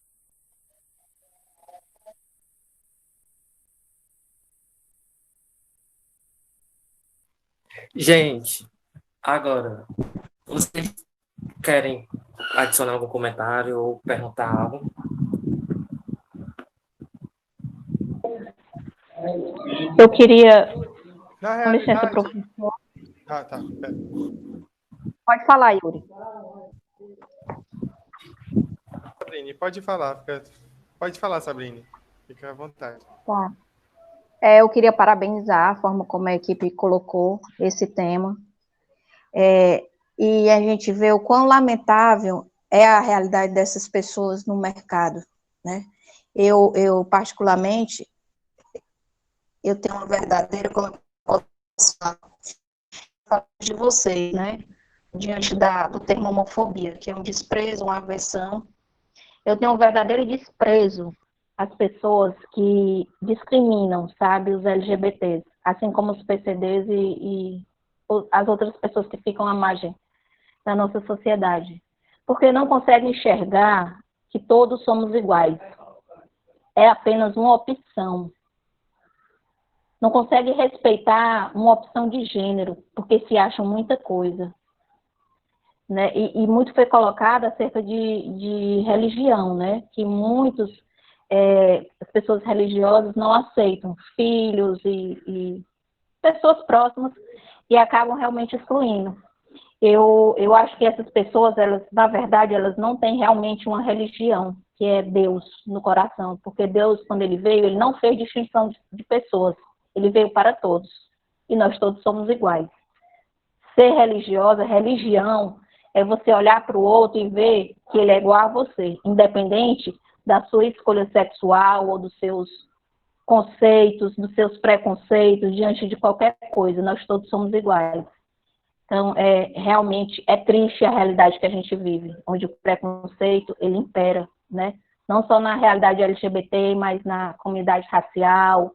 Gente, agora, vocês querem adicionar algum comentário ou perguntar algo? Eu queria, Na com licença, realidade... professor. Ah, tá. Pera. Pode falar, Yuri. Sabrine, pode falar. Pode falar, Sabrine. Fica à vontade. Tá. Eu queria parabenizar a forma como a equipe colocou esse tema. E a gente vê o quão lamentável é a realidade dessas pessoas no mercado, né? Eu particularmente, eu tenho uma verdadeira, como eu posso falar de vocês, né? Diante do termo homofobia, que é um desprezo, uma aversão. Eu tenho um verdadeiro desprezo às pessoas que discriminam, sabe, os LGBTs, assim como os PCDs e as outras pessoas que ficam à margem da nossa sociedade. Porque não conseguem enxergar que todos somos iguais. É apenas uma opção. Não conseguem respeitar uma opção de gênero, porque se acham muita coisa. Né? E muito foi colocado acerca de religião, né? Que as pessoas religiosas não aceitam filhos e pessoas próximas e acabam realmente excluindo. Eu acho que essas pessoas, elas, na verdade, elas não têm realmente uma religião, que é Deus no coração, porque Deus, quando ele veio, ele não fez distinção de pessoas, ele veio para todos, e nós todos somos iguais. Ser religiosa, religião, é você olhar para o outro e ver que ele é igual a você, independente da sua escolha sexual ou dos seus conceitos, dos seus preconceitos, diante de qualquer coisa, nós todos somos iguais. Então, realmente é triste a realidade que a gente vive, onde o preconceito, ele impera, né? Não só na realidade LGBT, mas na comunidade racial,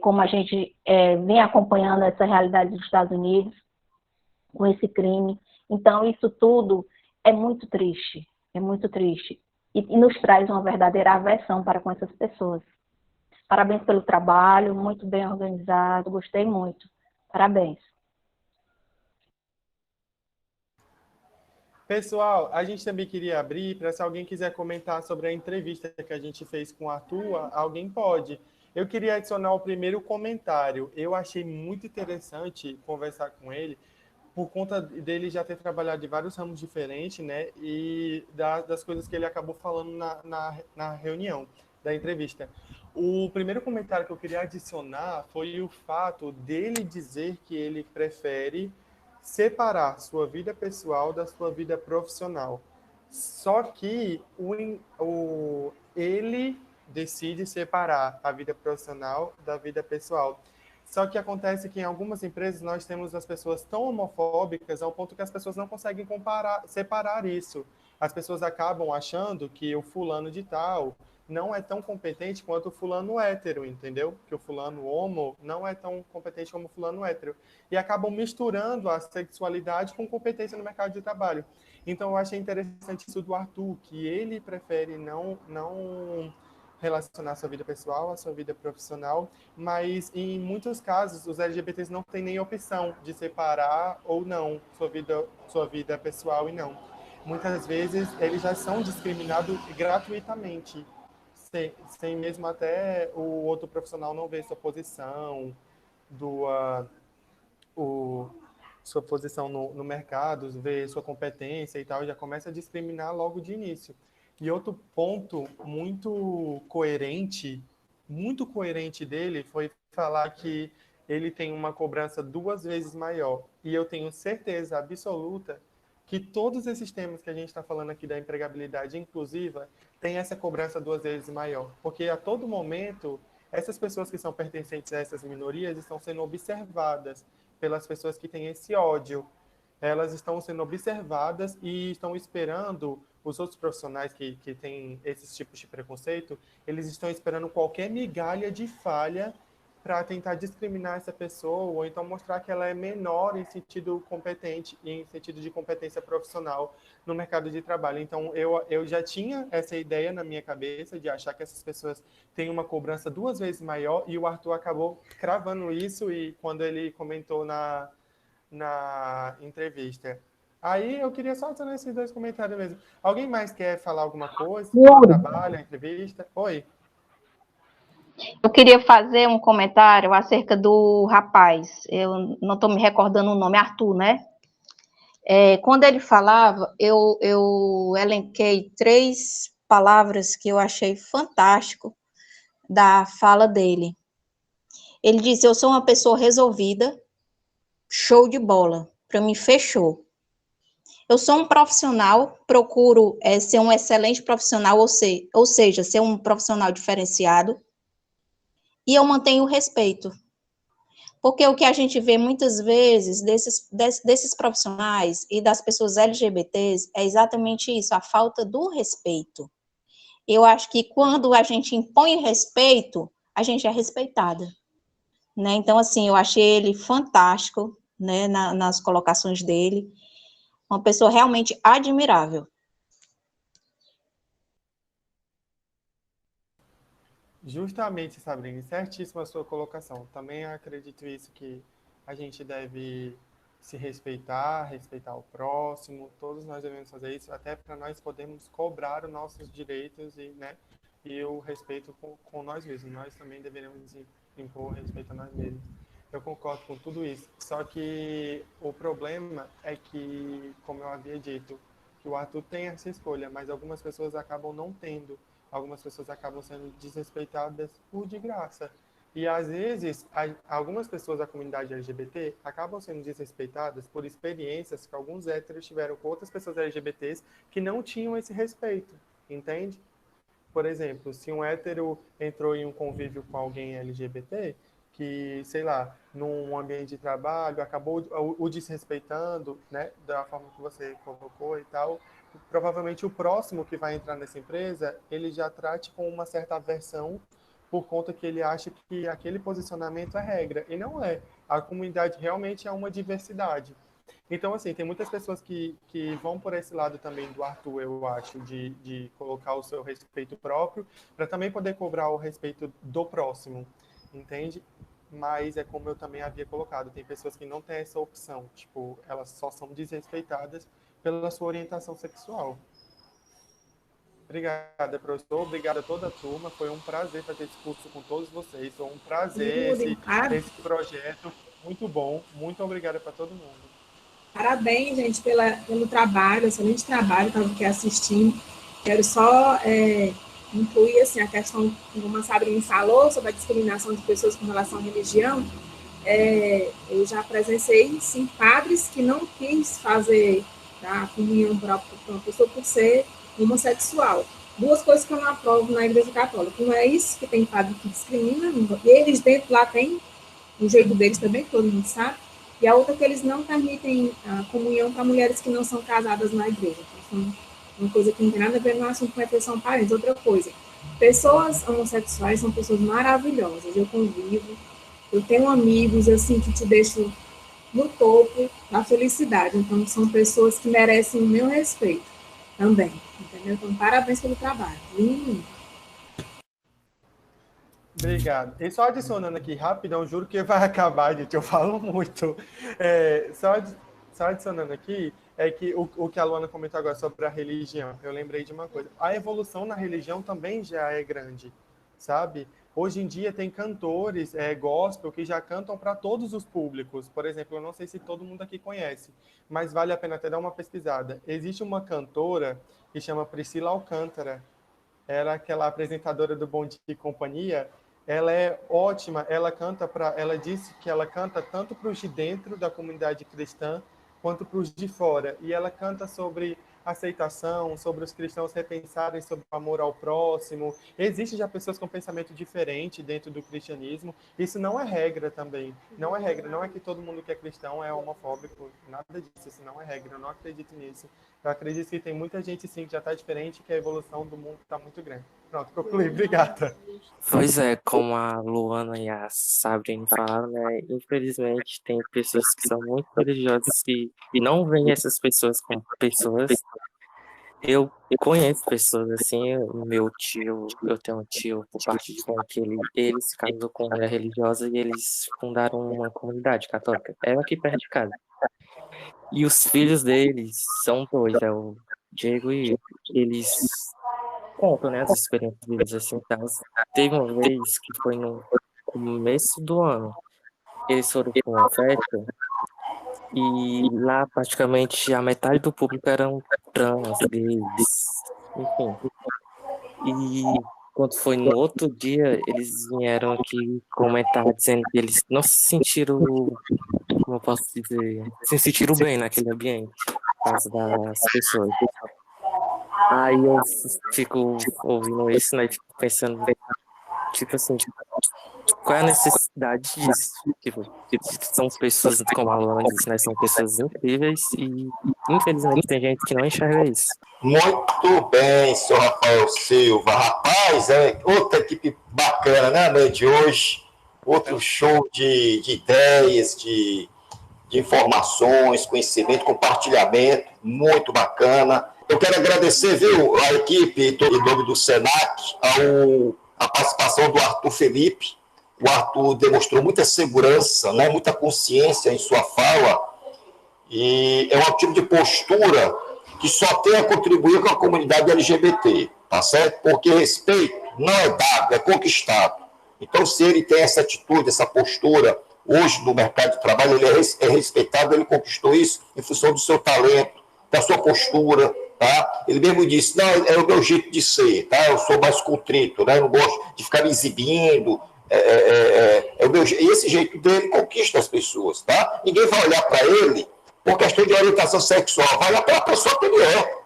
como a gente vem acompanhando essa realidade dos Estados Unidos, com esse crime. Então, isso tudo é muito triste, e nos traz uma verdadeira aversão para com essas pessoas. Parabéns pelo trabalho, muito bem organizado, gostei muito. Parabéns. Pessoal, a gente também queria abrir para se alguém quiser comentar sobre a entrevista que a gente fez com o Arthur, alguém pode. Eu queria adicionar o primeiro comentário. Eu achei muito interessante conversar com ele, por conta dele já ter trabalhado em vários ramos diferentes, né? E das coisas que ele acabou falando na reunião, da entrevista. O primeiro comentário que eu queria adicionar foi o fato dele dizer que ele prefere separar sua vida pessoal da sua vida profissional. Só que ele decide separar a vida profissional da vida pessoal. Só que acontece que em algumas empresas nós temos as pessoas tão homofóbicas ao ponto que as pessoas não conseguem separar isso. As pessoas acabam achando que o fulano de tal não é tão competente quanto o fulano hétero, entendeu? Que o fulano homo não é tão competente como o fulano hétero. E acabam misturando a sexualidade com competência no mercado de trabalho. Então eu achei interessante isso do Arthur, que ele prefere não relacionar sua vida pessoal à sua vida profissional, mas em muitos casos os LGBTs não têm nem opção de separar ou não sua vida pessoal e não. Muitas vezes eles já são discriminados gratuitamente, sem mesmo até o outro profissional não ver sua posição, sua posição no mercado, ver sua competência e tal, já começa a discriminar logo de início. E outro ponto muito coerente dele foi falar que ele tem uma cobrança 2 vezes maior. E eu tenho certeza absoluta que todos esses temas que a gente está falando aqui da empregabilidade inclusiva tem essa cobrança 2 vezes maior. Porque a todo momento, essas pessoas que são pertencentes a essas minorias estão sendo observadas pelas pessoas que têm esse ódio. Elas estão sendo observadas e estão esperando os outros profissionais que têm esses tipos de preconceito, eles estão esperando qualquer migalha de falha para tentar discriminar essa pessoa ou então mostrar que ela é menor em sentido competente e em sentido de competência profissional no mercado de trabalho. Então, eu já tinha essa ideia na minha cabeça de achar que essas pessoas têm uma cobrança 2 vezes maior e o Arthur acabou cravando isso e quando ele comentou na entrevista. Aí eu queria só adicionar esses 2 comentários mesmo. Alguém mais quer falar alguma coisa sobre o trabalho, a entrevista? Oi. Eu queria fazer um comentário acerca do rapaz. Eu não estou me recordando o nome, Arthur, né? Quando ele falava, eu elenquei 3 palavras que eu achei fantástico da fala dele. Ele disse: eu sou uma pessoa resolvida, show de bola. Para mim, fechou. Eu sou um profissional, procuro ser um excelente profissional, ou seja, ser um profissional diferenciado, e eu mantenho o respeito. Porque o que a gente vê muitas vezes desses profissionais e das pessoas LGBTs é exatamente isso, a falta do respeito. Eu acho que quando a gente impõe respeito, a gente é respeitada, né? Então, assim, eu achei ele fantástico, né, nas colocações dele, uma pessoa realmente admirável. Justamente, Sabrina, certíssima a sua colocação. Também acredito isso, que a gente deve se respeitar, respeitar o próximo, todos nós devemos fazer isso, até para nós podermos cobrar os nossos direitos e, né, e o respeito com nós mesmos. Nós também deveríamos impor respeito a nós mesmos. Eu concordo com tudo isso. Só que o problema é que, como eu havia dito, que o Arthur tem essa escolha, mas algumas pessoas acabam não tendo. Algumas pessoas acabam sendo desrespeitadas por de graça. E, às vezes, algumas pessoas da comunidade LGBT acabam sendo desrespeitadas por experiências que alguns héteros tiveram com outras pessoas LGBTs que não tinham esse respeito, entende? Por exemplo, se um hétero entrou em um convívio com alguém LGBT, que, sei lá, num ambiente de trabalho, acabou o desrespeitando, né, da forma que você colocou e tal, provavelmente o próximo que vai entrar nessa empresa, ele já trate com uma certa aversão por conta que ele acha que aquele posicionamento é regra. E não é. A comunidade realmente é uma diversidade. Então, assim, tem muitas pessoas que vão por esse lado também do Arthur, eu acho, de colocar o seu respeito próprio, para também poder cobrar o respeito do próximo, entende? Mas é como eu também havia colocado, tem pessoas que não têm essa opção, tipo, elas só são desrespeitadas pela sua orientação sexual. Obrigada, professor. Obrigada a toda a turma. Foi um prazer fazer esse curso com todos vocês. Foi um prazer esse projeto. Muito bom. Muito obrigada para todo mundo. Parabéns, gente, pelo trabalho, excelente trabalho, estava aqui assistindo. Quero só incluir assim, a questão, como a Sabrina falou, sobre a discriminação de pessoas com relação à religião. Eu já presenciei, sim, padres que não quis fazer a comunhão para uma pessoa por ser homossexual. Duas coisas que eu não aprovo na Igreja Católica. Uma é isso, que tem padre que discrimina, e eles dentro lá têm o jeito deles também, que todo mundo sabe. E a outra é que eles não permitem a comunhão para mulheres que não são casadas na igreja. Então, uma coisa que não tem nada a ver no assunto com proteção parentes. Outra coisa, pessoas homossexuais são pessoas maravilhosas. Eu convivo, eu tenho amigos assim que te deixam no topo da felicidade. Então, são pessoas que merecem o meu respeito também. Entendeu? Então, parabéns pelo trabalho. Obrigado. E só adicionando aqui rapidão, juro que vai acabar, gente, eu falo muito. Só adicionando aqui, é que o que a Luana comentou agora sobre a religião, eu lembrei de uma coisa. A evolução na religião também já é grande, sabe? Hoje em dia tem cantores gospel que já cantam para todos os públicos. Por exemplo, eu não sei se todo mundo aqui conhece, mas vale a pena até dar uma pesquisada. Existe uma cantora que chama Priscila Alcântara. Era aquela apresentadora do Bom Dia e Companhia. Ela é ótima, ela disse que ela canta tanto para os de dentro da comunidade cristã quanto para os de fora. E ela canta sobre aceitação, sobre os cristãos repensarem sobre o amor ao próximo. Existem já pessoas com pensamento diferente dentro do cristianismo. Isso não é regra também. Não é regra. Não é que todo mundo que é cristão é homofóbico. Nada disso. Isso não é regra. Eu não acredito nisso. Eu acredito que tem muita gente, sim, que já está diferente, que a evolução do mundo está muito grande. Pronto, concluí. Obrigada. Pois é, como a Luana e a Sabrina falaram, né? Infelizmente, tem pessoas que são muito religiosas que não veem essas pessoas como pessoas. Eu conheço pessoas assim, o meu tio, eu tenho um tio por parte de mãe que ele se casou com uma mulher religiosa e eles fundaram uma comunidade católica. É aqui perto de casa. E os filhos deles são dois, é o Diego e o eles contam, né, as experiências deles assim, tal. Teve uma vez que foi no começo do ano, eles foram para uma festa e lá praticamente a metade do público eram trans, gays, enfim. E quando foi no outro dia, eles vieram aqui comentar dizendo que eles não se sentiram, como eu posso dizer, se sentiram bem naquele ambiente, por causa das pessoas. Aí eu fico ouvindo isso, né, e fico pensando, tipo assim, qual é a necessidade disso? Tipo, são pessoas, como a Luana disse, né, são pessoas incríveis e, infelizmente, tem gente que não enxerga isso. Muito bem, senhor Rafael Silva. Rapaz, é outra equipe bacana, né, a noite de hoje. Outro show de ideias, de informações, conhecimento, compartilhamento, muito bacana. Eu quero agradecer, viu, a equipe, em nome do SENAC, a participação do Arthur Felipe. O Arthur demonstrou muita segurança, né, muita consciência em sua fala, e é um tipo de postura que só tem a contribuir com a comunidade LGBT, tá certo? Porque respeito não é dado, é conquistado. Então, se ele tem essa atitude, essa postura, hoje no mercado de trabalho, ele é respeitado, ele conquistou isso em função do seu talento, da sua postura, tá? Ele mesmo disse, não, é o meu jeito de ser, tá? Eu sou mais contrito, né? Eu não gosto de ficar me exibindo, o meu, e esse jeito dele conquista as pessoas, tá? Ninguém vai olhar para ele por questão de orientação sexual, vai olhar para a pessoa que ele é,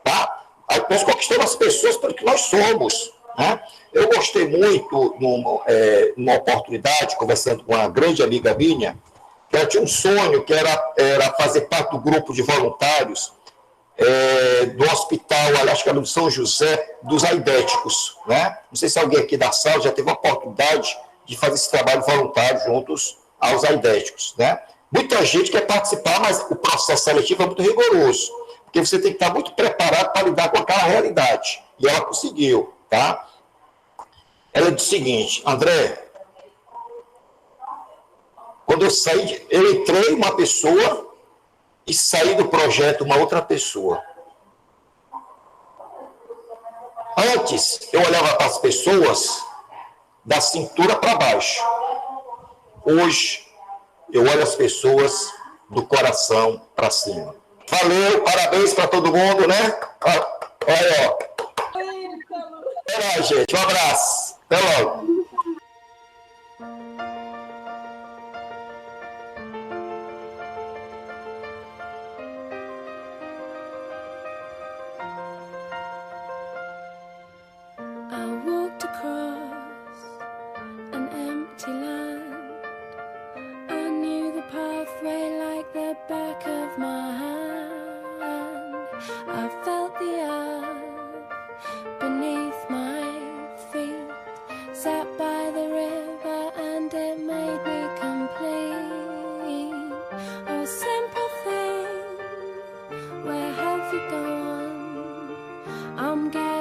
tá? Nós conquistamos as pessoas pelo que nós somos, né? Eu gostei muito, numa oportunidade, conversando com uma grande amiga minha, que ela tinha um sonho, que era fazer parte do grupo de voluntários do hospital, acho que era do São José, dos aidéticos, né? Não sei se alguém aqui da sala já teve a oportunidade de fazer esse trabalho voluntário juntos aos aidéticos, né? Muita gente quer participar, mas o processo seletivo é muito rigoroso, porque você tem que estar muito preparado para lidar com aquela realidade. E ela conseguiu, tá? Ela disse o seguinte, André, quando eu entrei uma pessoa e saí do projeto uma outra pessoa. Antes, eu olhava para as pessoas da cintura para baixo. Hoje, eu olho as pessoas do coração para cima. Valeu, parabéns para todo mundo, né? Olha, ó. Até lá, gente. Um abraço. Até logo. I walked across an empty land. I knew the pathway like the back of my hand. I felt the earth beneath my feet. Sat by the river and it made me complete. Oh, simple thing, where have you gone? I'm getting